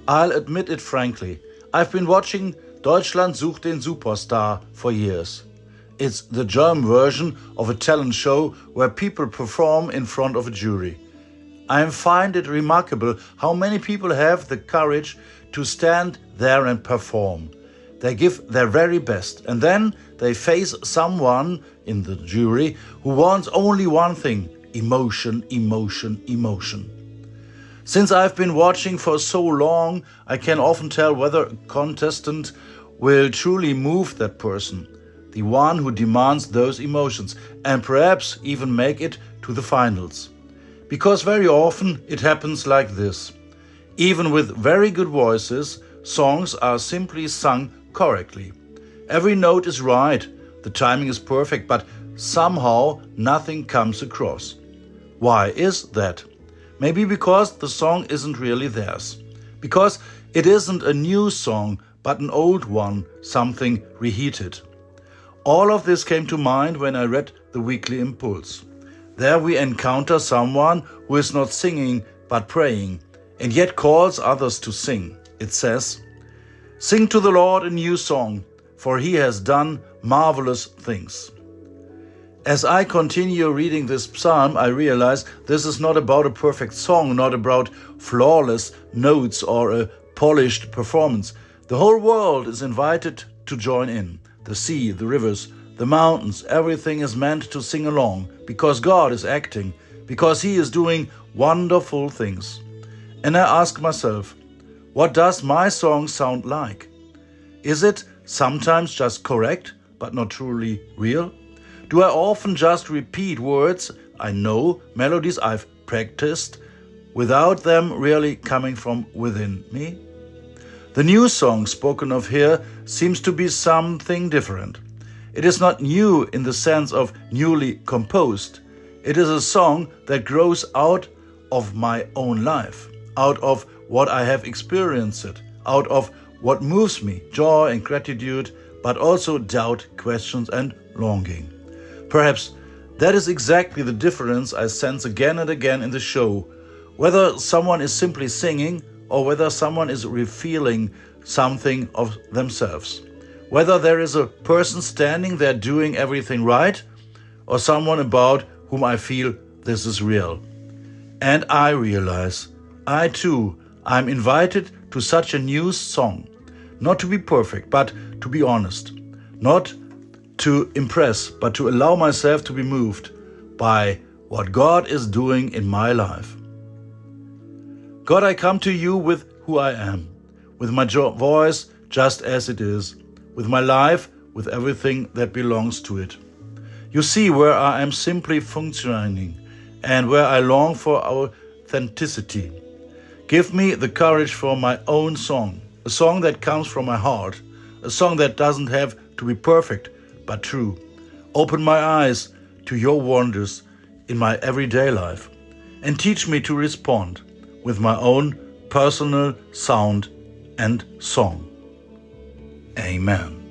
I'll admit it frankly. I've been watching Deutschland sucht den Superstar for years. It's the German version of a talent show where people perform in front of a jury. I find it remarkable how many people have the courage to stand there and perform. They give their very best, and then they face someone in the jury who wants only one thing: emotion, emotion, emotion. Since I've been watching for so long, I can often tell whether a contestant will truly move that person, the one who demands those emotions, and perhaps even make it to the finals. Because very often it happens like this. Even with very good voices, songs are simply sung correctly. Every note is right, the timing is perfect, but somehow nothing comes across. Why is that? Maybe because the song isn't really theirs. Because it isn't a new song, but an old one, something reheated. All of this came to mind when I read the weekly Impulse. There we encounter someone who is not singing but praying, and yet calls others to sing. It says, "Sing to the Lord a new song, for he has done marvelous things." As I continue reading this psalm, I realize this is not about a perfect song, not about flawless notes or a polished performance. The whole world is invited to join in. The sea, the rivers, the mountains, everything is meant to sing along because God is acting, because He is doing wonderful things. And I ask myself, what does my song sound like? Is it sometimes just correct, but not truly real? Do I often just repeat words I know, melodies I've practiced, without them really coming from within me? The new song spoken of here seems to be something different. It is not new in the sense of newly composed. It is a song that grows out of my own life, out of what I have experienced, out of what moves me, joy and gratitude, but also doubt, questions and longing. Perhaps that is exactly the difference I sense again and again in the show, whether someone is simply singing or whether someone is revealing something of themselves. Whether there is a person standing there doing everything right, or someone about whom I feel this is real. And I realize, I too, I'm invited to such a new song. Not to be perfect, but to be honest. Not to impress, but to allow myself to be moved by what God is doing in my life. God, I come to you with who I am, with my voice just as it is, with my life, with everything that belongs to it. You see where I am simply functioning and where I long for authenticity. Give me the courage for my own song, a song that comes from my heart, a song that doesn't have to be perfect, but true. Open my eyes to your wonders in my everyday life and teach me to respond with my own personal sound and song. Amen.